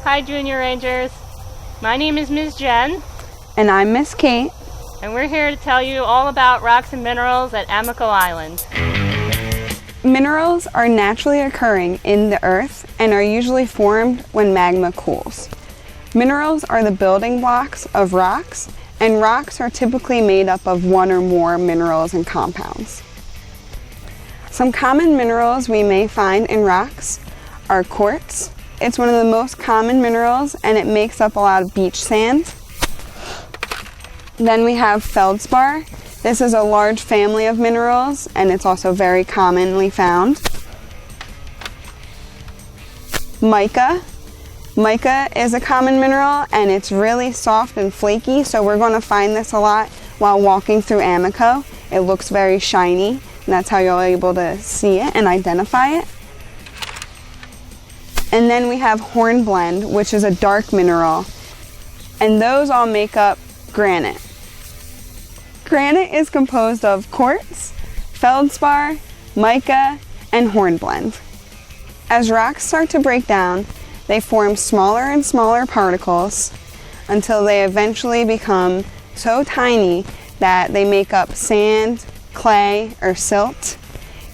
Hi, Junior Rangers. My name is Ms. Jen. And I'm Miss Kate. And we're here to tell you all about rocks and minerals at Amico Island. Minerals are naturally occurring in the earth and are usually formed when magma cools. Minerals are the building blocks of rocks, and rocks are typically made up of one or more minerals and compounds. Some common minerals we may find in rocks are quartz. It's one of the most common minerals and it makes up a lot of beach sand. Then we have feldspar. This is a large family of minerals and it's also very commonly found. Mica. Mica is a common mineral and it's really soft and flaky, so we're going to find this a lot while walking through Amico. It looks very shiny and that's how you're able to see it and identify it. And then we have hornblende, which is a dark mineral, and those all make up granite. Granite is composed of quartz, feldspar, mica, and hornblende. As rocks start to break down, they form smaller and smaller particles until they eventually become so tiny that they make up sand, clay, or silt.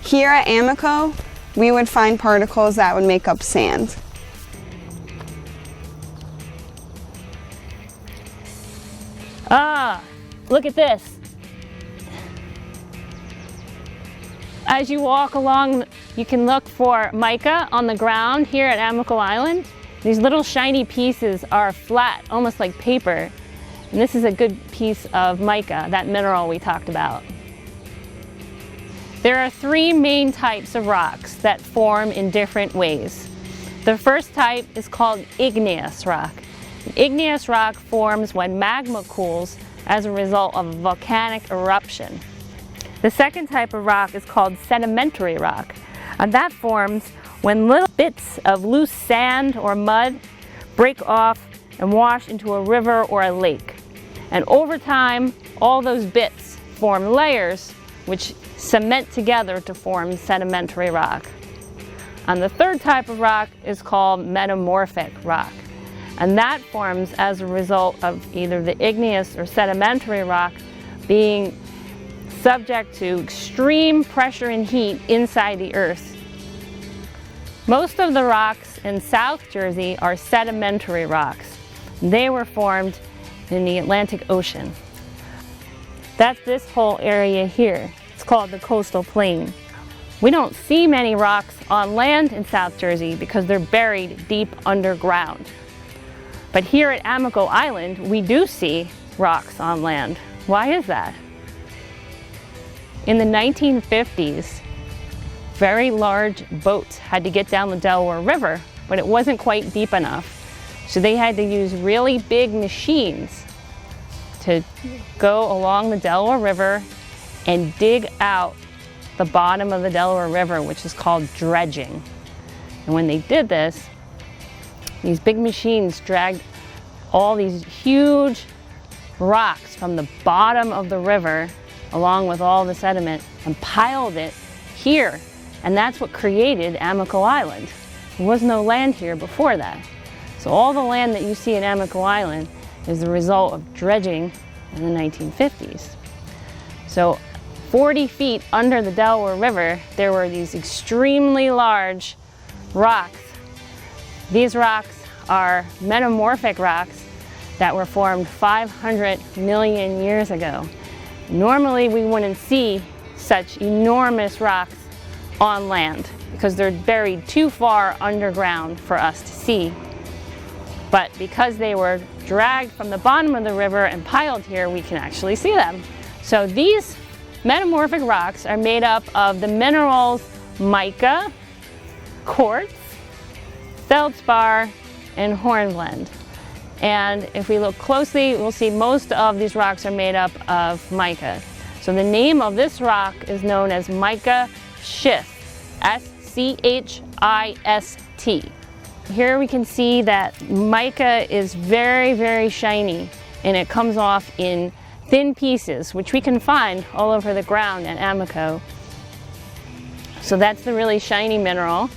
Here at Amico, we would find particles that would make up sand. Ah, look at this. As you walk along, you can look for mica on the ground here at Amico Island. These little shiny pieces are flat, almost like paper. And this is a good piece of mica, that mineral we talked about. There are three main types of rocks that form in different ways. The first type is called igneous rock. Igneous rock forms when magma cools as a result of a volcanic eruption. The second type of rock is called sedimentary rock, and that forms when little bits of loose sand or mud break off and wash into a river or a lake. And over time, all those bits form layers which cement together to form sedimentary rock. And the third type of rock is called metamorphic rock. And that forms as a result of either the igneous or sedimentary rock being subject to extreme pressure and heat inside the earth. Most of the rocks in South Jersey are sedimentary rocks. They were formed in the Atlantic Ocean. That's this whole area here. It's called the coastal plain. We don't see many rocks on land in South Jersey because they're buried deep underground. But here at Amico Island, we do see rocks on land. Why is that? In the 1950s, very large boats had to get down the Delaware River, but it wasn't quite deep enough. So they had to use really big machines to go along the Delaware River and dig out the bottom of the Delaware River, which is called dredging. And when they did this, these big machines dragged all these huge rocks from the bottom of the river along with all the sediment and piled it here. And that's what created Amico Island. There was no land here before that. So all the land that you see in Amico Island is the result of dredging in the 1950s. So 40 feet under the Delaware River, there were these extremely large rocks. These rocks are metamorphic rocks that were formed 500 million years ago. Normally, we wouldn't see such enormous rocks on land because they're buried too far underground for us to see. But because they were dragged from the bottom of the river and piled here, we can actually see them. So these metamorphic rocks are made up of the minerals mica, quartz, feldspar, and hornblende. And if we look closely, we'll see most of these rocks are made up of mica. So the name of this rock is known as mica schist, S-C-H-I-S-T. Here we can see that mica is very, very shiny, and it comes off in thin pieces, which we can find all over the ground at Amico. So that's the really shiny mineral.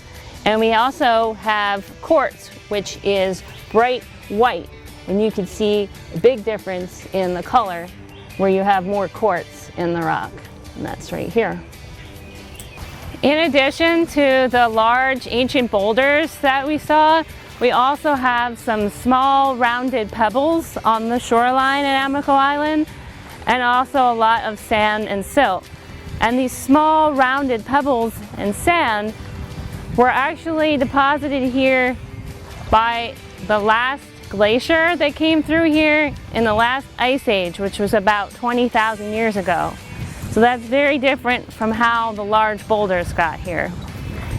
And we also have quartz, which is bright white. And you can see a big difference in the color where you have more quartz in the rock. And that's right here. In addition to the large ancient boulders that we saw, we also have some small rounded pebbles on the shoreline at Amico Island, and also a lot of sand and silt. And these small rounded pebbles and sand were actually deposited here by the last glacier that came through here in the last ice age, which was about 20,000 years ago. So that's very different from how the large boulders got here.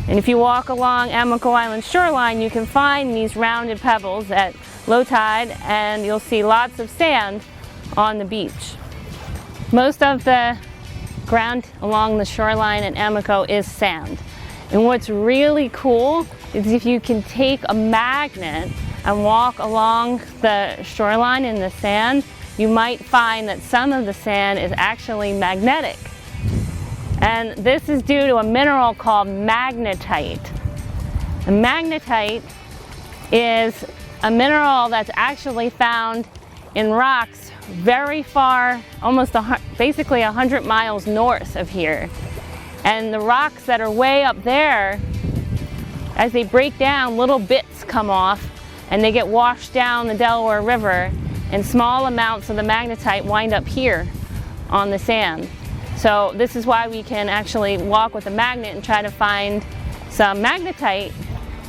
And if you walk along Amico Island shoreline, you can find these rounded pebbles at low tide, and you'll see lots of sand on the beach. Most of the ground along the shoreline at Amico is sand. And what's really cool is if you can take a magnet and walk along the shoreline in the sand, you might find that some of the sand is actually magnetic. And this is due to a mineral called magnetite. And magnetite is a mineral that's actually found in rocks very far, basically 100 miles north of here. And the rocks that are way up there, as they break down, little bits come off and they get washed down the Delaware River, and small amounts of the magnetite wind up here on the sand. So this is why we can actually walk with a magnet and try to find some magnetite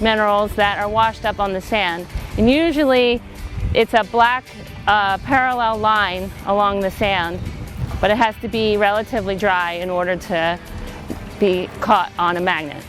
minerals that are washed up on the sand. And usually it's a black parallel line along the sand, but it has to be relatively dry in order to be caught on a magnet.